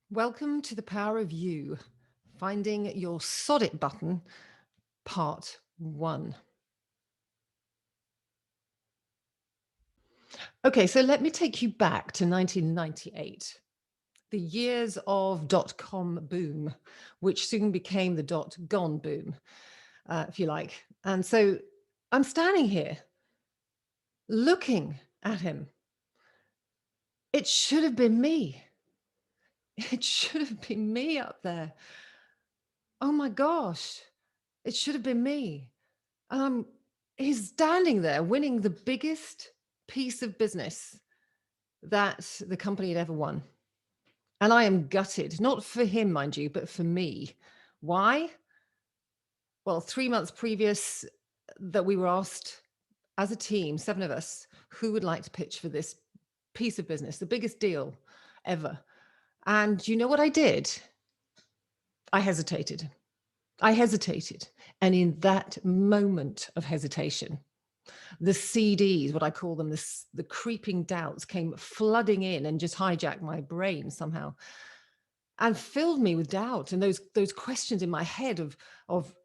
Welcome to the Power of You, Finding Your Sodit Button, Part 1. Okay, so let me take you back to 1998, the years of dot-com boom, which soon became the dot-gone boom, if you like. And so I'm standing here looking at him. It should have been me. It should have been me up there. Oh my gosh, it should have been me. He's standing there winning the biggest piece of business that the company had ever won. And I am gutted, not for him, mind you, but for me. Why? Well, 3 months previous that we were asked as a team, 7 of us, who would like to pitch for this piece of business, the biggest deal ever. And you know what I did? I hesitated. I hesitated. And in that moment of hesitation, the CDs, what I call them, the creeping doubts came flooding in and just hijacked my brain somehow and filled me with doubt. And those questions in my head of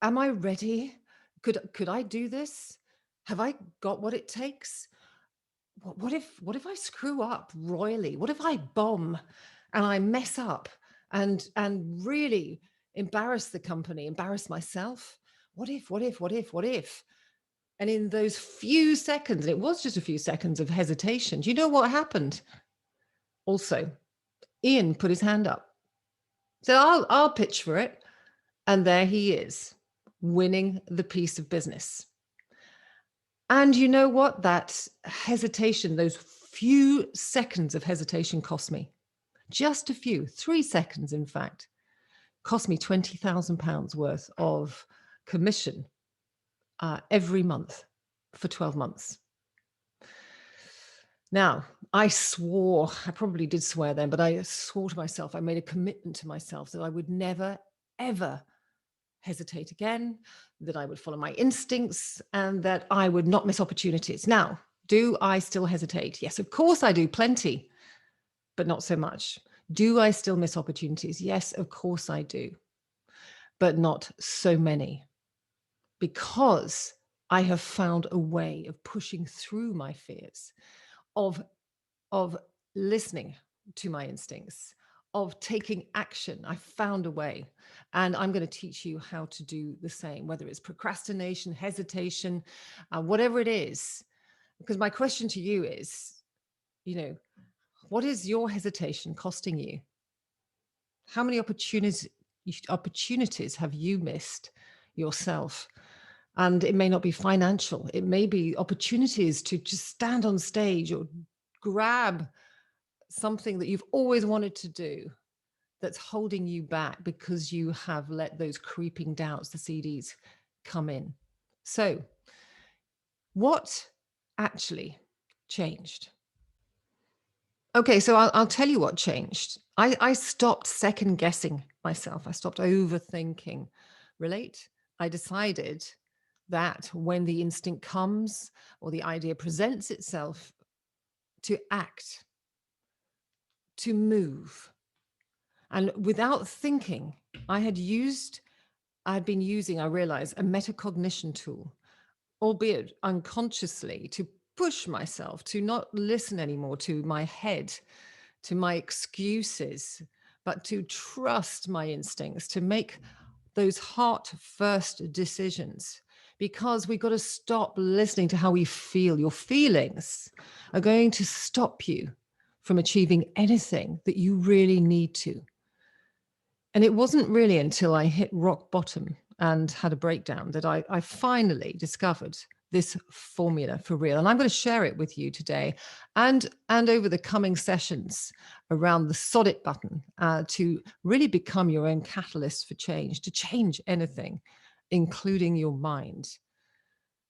am I ready? Could I do this? Have I got what it takes? What if I screw up royally? What if I bomb and I mess up and really embarrass the company, embarrass myself? What if? And in those few seconds, and it was just a few seconds of hesitation, do you know what happened? Also, Ian put his hand up. So I'll pitch for it. And there he is, winning the piece of business. And you know what? That hesitation, those few seconds of hesitation cost me. Just a few, 3 seconds, in fact, cost me £20,000 worth of commission every month for 12 months. Now, I probably did swear then, but I swore to myself, I made a commitment to myself that I would never, ever hesitate again, that I would follow my instincts, and that I would not miss opportunities. Now, do I still hesitate? Yes, of course I do, plenty, but not so much. Do I still miss opportunities? Yes, of course I do, but not so many, because I have found a way of pushing through my fears, of listening to my instincts, of taking action. I found a way, and I'm going to teach you how to do the same, whether it's procrastination, hesitation, whatever it is. Because my question to you is, what is your hesitation costing you? How many opportunities have you missed yourself? And it may not be financial. It may be opportunities to just stand on stage or grab something that you've always wanted to do that's holding you back because you have let those creeping doubts, the CDs, come in. So what actually changed? Okay, so I'll tell you what changed. I stopped second guessing myself. I stopped overthinking. Relate? I decided that when the instinct comes or the idea presents itself, to act, to move. And without thinking, I had been using, I realized, a metacognition tool, albeit unconsciously, to push myself to not listen anymore to my head, to my excuses, but to trust my instincts, to make those heart first decisions. Because we've got to stop listening to how we feel. Your feelings are going to stop you from achieving anything that you really need to. And it wasn't really until I hit rock bottom and had a breakdown that I finally discovered this formula for real. And I'm going to share it with you today and over the coming sessions around the Sodit button to really become your own catalyst for change, to change anything, including your mind.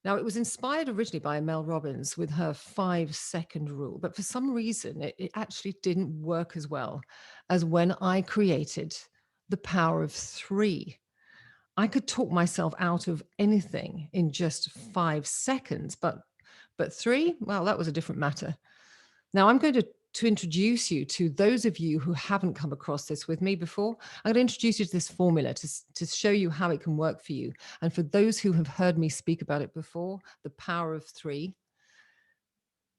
Now, it was inspired originally by Mel Robbins with her 5-second rule, but for some reason, it actually didn't work as well as when I created the power of 3. I could talk myself out of anything in just 5 seconds, but 3, well, that was a different matter. Now I'm going to to introduce you to those of you who haven't come across this with me before. I'm going to introduce you to this formula to show you how it can work for you. And for those who have heard me speak about it before, the power of three,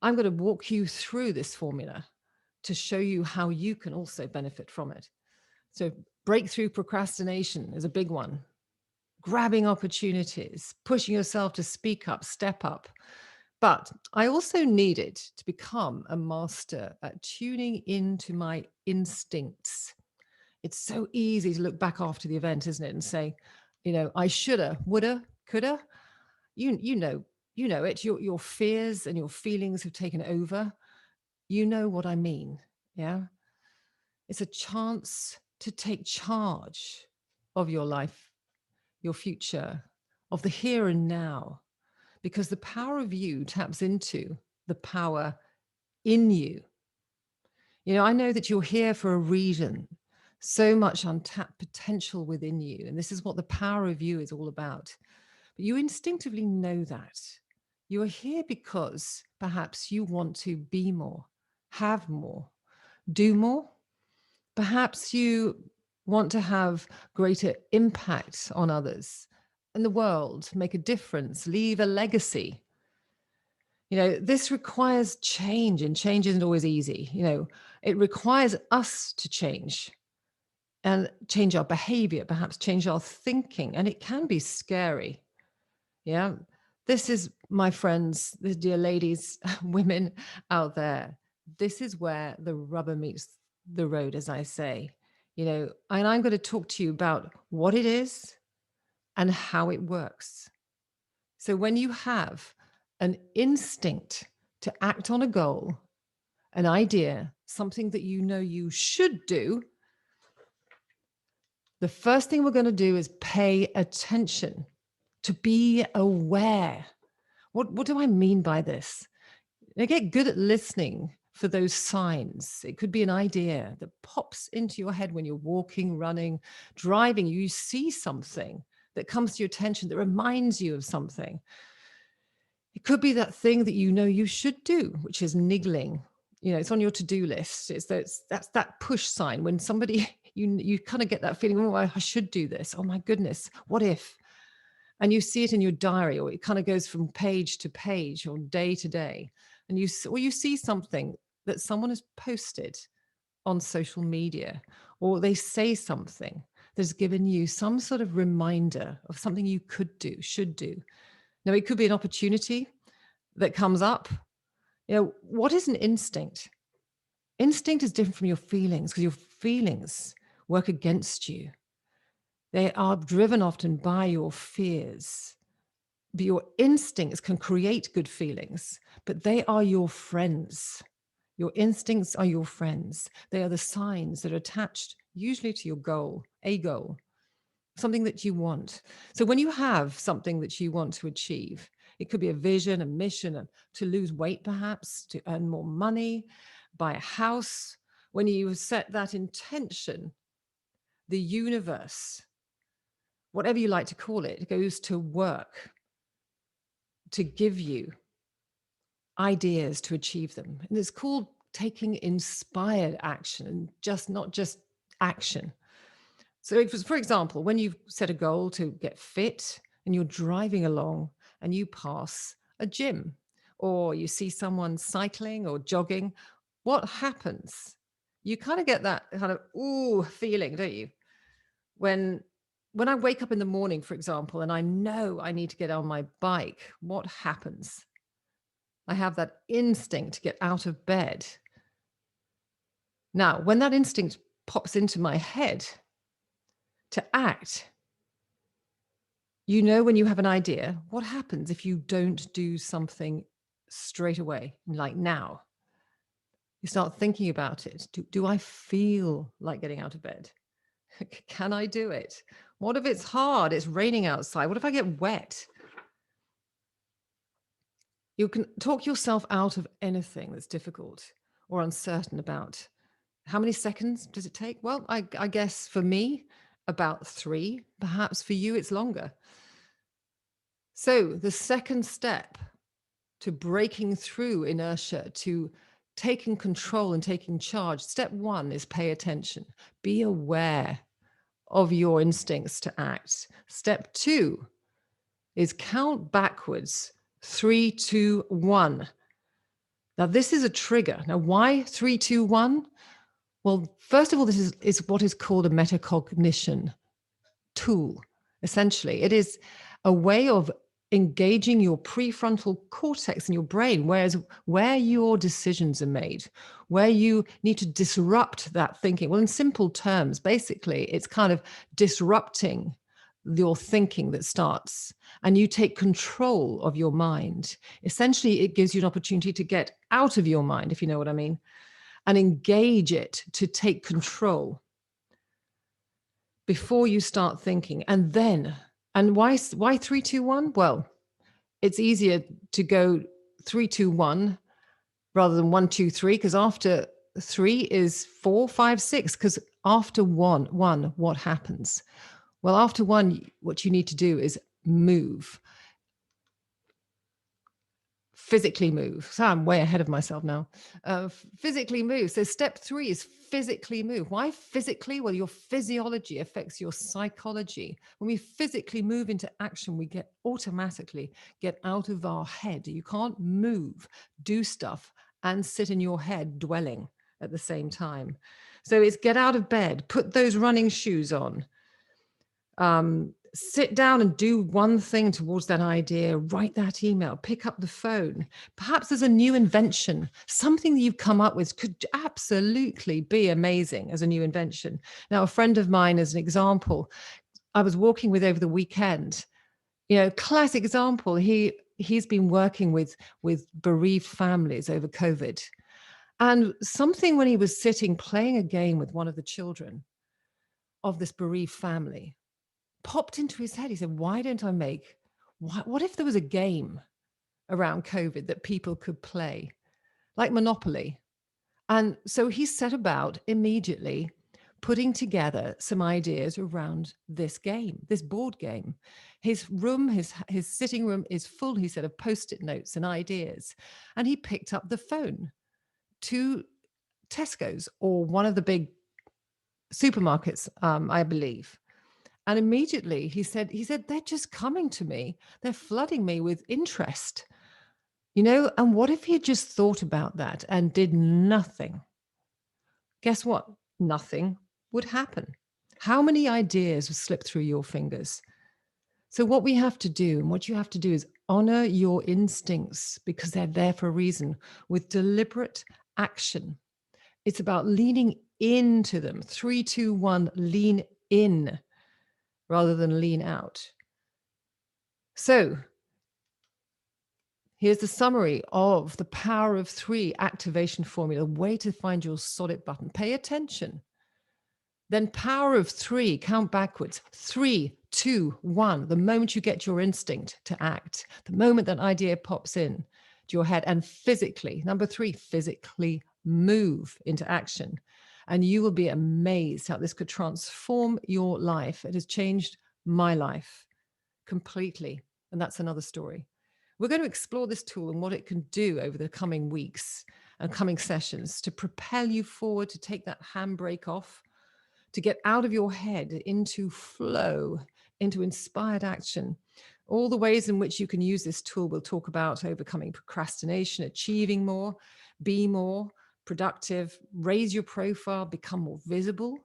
I'm going to walk you through this formula to show you how you can also benefit from it. So breakthrough procrastination is a big one. Grabbing opportunities, pushing yourself to speak up, step up. But I also needed to become a master at tuning into my instincts. It's so easy to look back after the event, isn't it, and say, I shoulda, woulda, coulda. You know it. Your fears and your feelings have taken over. You know what I mean. Yeah. It's a chance to take charge of your life, your future, of the here and now, because the power of you taps into the power in you. I know that you're here for a reason, so much untapped potential within you. And this is what the power of you is all about. But you instinctively know that. You are here because perhaps you want to be more, have more, do more. Perhaps you want to have greater impact on others and the world, make a difference, leave a legacy. This requires change, and change isn't always easy. It requires us to change and change our behavior, perhaps change our thinking, and it can be scary. Yeah. This is, my friends, the dear ladies, women out there, this is where the rubber meets the road, as I say. And I'm going to talk to you about what it is and how it works. So when you have an instinct to act on a goal, an idea, something that you should do, the first thing we're going to do is pay attention, to be aware. What do I mean by this? Now get good at listening for those signs. It could be an idea that pops into your head when you're walking, running, driving. You see something that comes to your attention that reminds you of something. It could be that thing that you should do, which is niggling. It's on your to-do list. That's that push sign when somebody you kind of get that feeling, oh, I should do this. Oh my goodness, what if? And you see it in your diary, or it kind of goes from page to page or day to day. And you see something that someone has posted on social media, or they say something that's given you some sort of reminder of something you could do, should do. Now, it could be an opportunity that comes up. What is an instinct? Instinct is different from your feelings, because your feelings work against you. They are driven often by your fears. But your instincts can create good feelings, but they are your friends. Your instincts are your friends. They are the signs that are attached usually to your goal, a goal, something that you want. So when you have something that you want to achieve, it could be a vision, a mission, to lose weight perhaps, to earn more money, buy a house. When you set that intention, the universe, whatever you like to call it, goes to work to give you ideas to achieve them. And it's called taking inspired action, and not just action. So it was, for example, when you set a goal to get fit and you're driving along and you pass a gym, or you see someone cycling or jogging, what happens? You kind of get that kind of ooh feeling, don't you? When I wake up in the morning, for example, and I know I need to get on my bike, what happens? I have that instinct to get out of bed. Now, when that instinct pops into my head to act, when you have an idea, what happens if you don't do something straight away, like now? You start thinking about it. Do I feel like getting out of bed? Can I do it? What if it's hard? It's raining outside. What if I get wet? You can talk yourself out of anything that's difficult or uncertain about. How many seconds does it take? Well, I guess for me, about 3. Perhaps for you, it's longer. So the second step to breaking through inertia, to taking control and taking charge. Step one is pay attention. Be aware of your instincts to act. Step two is count backwards, 3, 2, 1. Now, this is a trigger. Now, why 3, 2, 1? Well, first of all, this is what is called a metacognition tool. Essentially, it is a way of engaging your prefrontal cortex in your brain, where your decisions are made, where you need to disrupt that thinking. Well, in simple terms, basically, it's kind of disrupting your thinking that starts, and you take control of your mind. Essentially, it gives you an opportunity to get out of your mind, if you know what I mean, and engage it to take control before you start thinking. And why 3, 2, 1? Well, it's easier to go 3, 2, 1 rather than 1, 2, 3, because after 3 is 4, 5, 6. Because after one, what happens? Well, after 1, what you need to do is move. Physically move. So I'm way ahead of myself now. Physically move. So step 3 is physically move. Why physically? Well, your physiology affects your psychology. When we physically move into action, we automatically get out of our head. You can't move, do stuff, and sit in your head dwelling at the same time. So it's get out of bed, put those running shoes on, sit down and do one thing towards that idea, write that email, pick up the phone. Perhaps there's a new invention, something that you've come up with could absolutely be amazing as a new invention. Now, a friend of mine, as an example, I was walking with over the weekend, classic example. He's been working with bereaved families over COVID. And something when he was sitting playing a game with one of the children of this bereaved family popped into his head. He said, what if there was a game around COVID that people could play, like Monopoly? And so he set about immediately putting together some ideas around this game, this board game. His room, his sitting room is full, he said, of Post-it notes and ideas. And he picked up the phone to Tesco's or one of the big supermarkets, I believe. And immediately he said, they're just coming to me. They're flooding me with interest, and what if he had just thought about that and did nothing? Guess what? Nothing would happen. How many ideas would slip through your fingers? So what we have to do, and what you have to do, is honor your instincts, because they're there for a reason, with deliberate action. It's about leaning into them. 3, 2, 1, lean in rather than lean out. So here's the summary of the power of 3 activation formula, way to find your Sodit button. Pay attention. Then power of 3, count backwards. 3, 2, 1. The moment you get your instinct to act, the moment that idea pops in to your head, and physically, number 3, physically move into action. And you will be amazed how this could transform your life. It has changed my life completely. And that's another story. We're going to explore this tool and what it can do over the coming weeks and coming sessions to propel you forward, to take that handbrake off, to get out of your head into flow, into inspired action. All the ways in which you can use this tool, we'll talk about: overcoming procrastination, achieving more, be more productive, raise your profile, become more visible,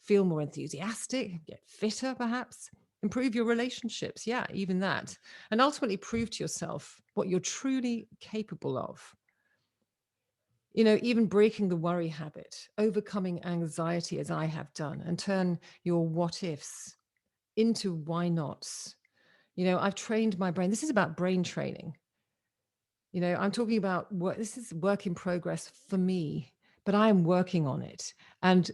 feel more enthusiastic, get fitter perhaps, improve your relationships. Yeah, even that. And ultimately prove to yourself what you're truly capable of. Even breaking the worry habit, overcoming anxiety as I have done, and turn your what ifs into why nots. I've trained my brain. This is about brain training. I'm talking about this is work in progress for me, but I am working on it. And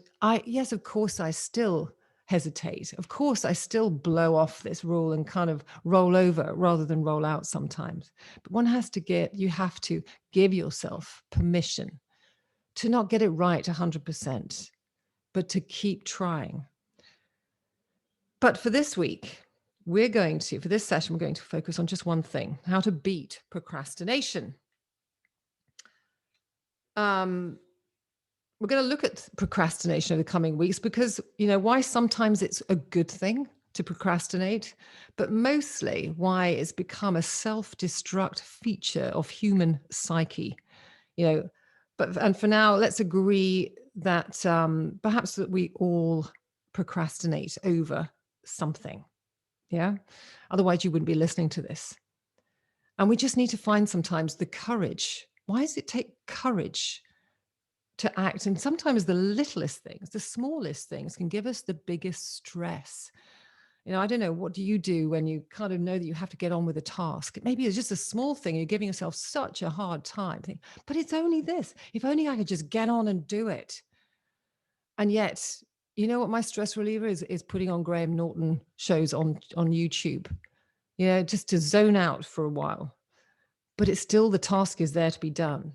yes, of course, I still hesitate. Of course, I still blow off this rule and kind of roll over rather than roll out sometimes. But you have to give yourself permission to not get it right 100%, but to keep trying. But for this week, for this session, we're going to focus on just one thing: how to beat procrastination. Um, we're going to look at procrastination over the coming weeks because, why sometimes it's a good thing to procrastinate, but mostly why it's become a self-destruct feature of human psyche, you know. And for now, let's agree that perhaps that we all procrastinate over something. Yeah. Otherwise, you wouldn't be listening to this. And we just need to find sometimes the courage. Why does it take courage to act? And sometimes the littlest things, the smallest things can give us the biggest stress. I don't know, what do you do when you kind of know that you have to get on with a task? Maybe it's just a small thing. You're giving yourself such a hard time. But it's only this. If only I could just get on and do it. And yet, you know what my stress reliever is putting on Graham Norton shows on YouTube, just to zone out for a while. But it's still, the task is there to be done.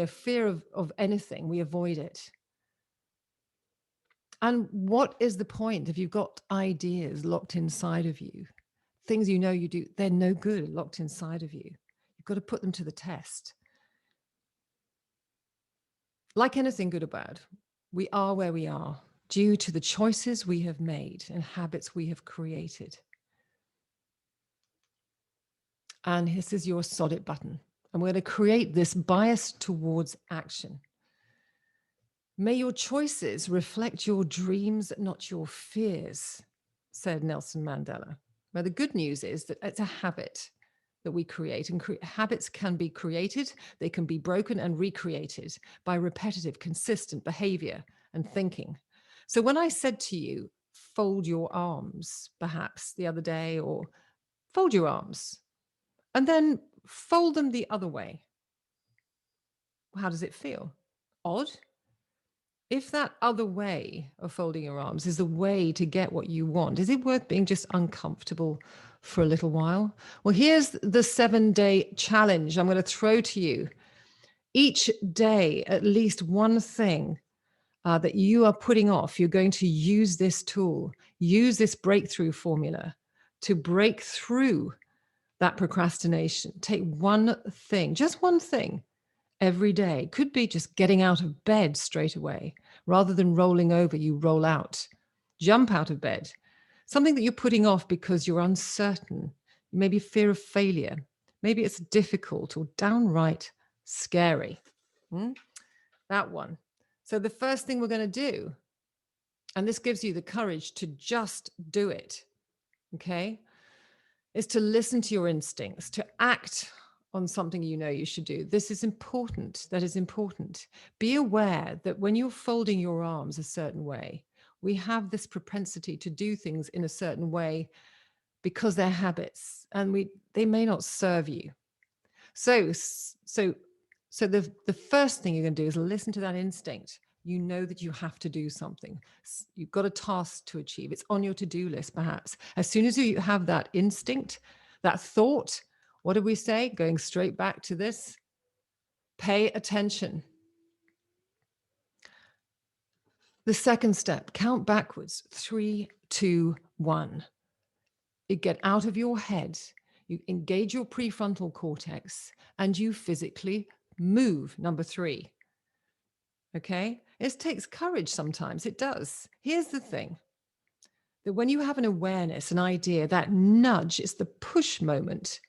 Fear of anything, we avoid it. And what is the point if you've got ideas locked inside of you? Things you do, they're no good locked inside of you. You've got to put them to the test. Like anything good or bad, we are where we are due to the choices we have made and habits we have created. And this is your Sodit button. And we're going to create this bias towards action. May your choices reflect your dreams, not your fears, said Nelson Mandela. Now, the good news is that it's a habit that we create, and habits can be created, they can be broken and recreated by repetitive, consistent behavior and thinking. So when I said to you, fold your arms, perhaps the other day, or fold your arms, and then fold them the other way, how does it feel? Odd? If that other way of folding your arms is the way to get what you want, is it worth being just uncomfortable for a little while? Well, here's the 7-day challenge I'm going to throw to you. Each day, at least one thing that you are putting off, you're going to use this tool, use this breakthrough formula to break through that procrastination. Take one thing, just one thing every day. Could be just getting out of bed straight away. Rather than rolling over, you roll out. Jump out of bed. Something that you're putting off because you're uncertain. Maybe fear of failure. Maybe it's difficult or downright scary. That one. So the first thing we're going to do, and this gives you the courage to just do it, okay, is to listen to your instincts, to act on something you should do. This is important. That is important. Be aware that when you're folding your arms a certain way, we have this propensity to do things in a certain way because they're habits, and they may not serve you. So the first thing you're going to do is listen to that instinct. You know that you have to do something. You've got a task to achieve. It's on your to-do list, perhaps. As soon as you have that instinct, that thought, what did we say? Going straight back to this, pay attention. The second step, count backwards, 3, 2, 1. You get out of your head, you engage your prefrontal cortex, and you physically move, number 3. Okay? It takes courage sometimes. It does. Here's the thing, that when you have an awareness, an idea, that nudge is the push moment.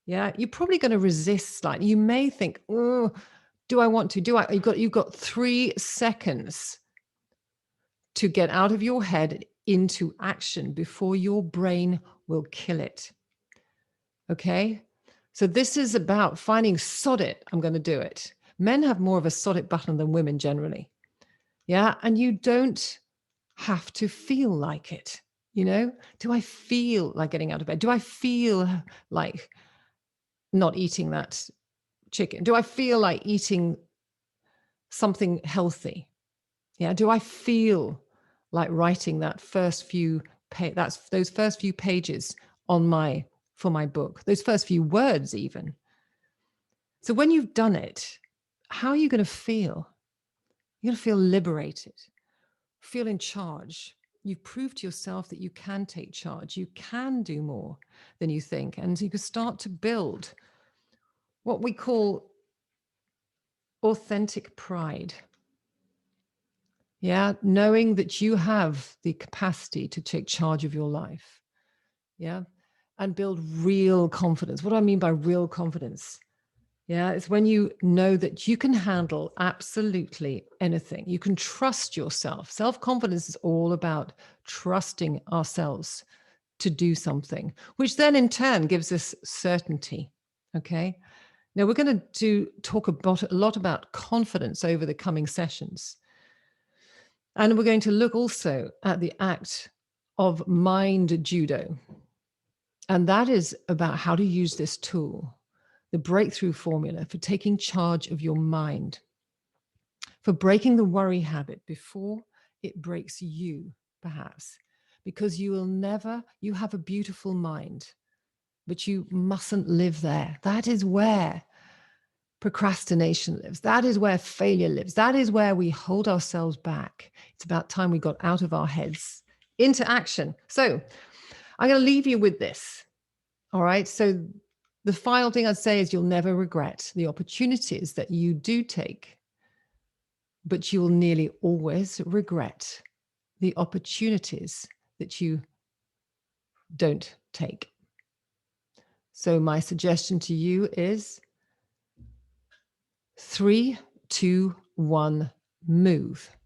Yeah, you're probably going to resist slightly. You may think, oh, do I want to? You've got 3 seconds to get out of your head into action before your brain will kill it. Okay? So this is about finding Sodit. I'm going to do it. Men have more of a Sodit button than women generally. Yeah. And you don't have to feel like it. Do I feel like getting out of bed? Do I feel like not eating that chicken? Do I feel like eating something healthy? Yeah. Do I feel like writing that first few those first few pages for my book, those first few words even? So when you've done it, how are you going to feel? You're going to feel liberated, feel in charge. You've proved to yourself that you can take charge. You can do more than you think. And you can start to build what we call authentic pride. Yeah, knowing that you have the capacity to take charge of your life. Yeah, and build real confidence. What do I mean by real confidence? Yeah, it's when you know that you can handle absolutely anything. You can trust yourself. Self-confidence is all about trusting ourselves to do something, which then in turn gives us certainty. Okay. Now we're going to talk about a lot about confidence over the coming sessions. And we're going to look also at the act of mind judo. And that is about how to use this tool, the breakthrough formula for taking charge of your mind, for breaking the worry habit before it breaks you, perhaps, because you have a beautiful mind, but you mustn't live there. That is where procrastination lives. That is where failure lives. That is where we hold ourselves back. It's about time we got out of our heads into action. So I'm going to leave you with this. All right. So the final thing I'd say is you'll never regret the opportunities that you do take, but you will nearly always regret the opportunities that you don't take. So my suggestion to you is 3, 2, 1, move.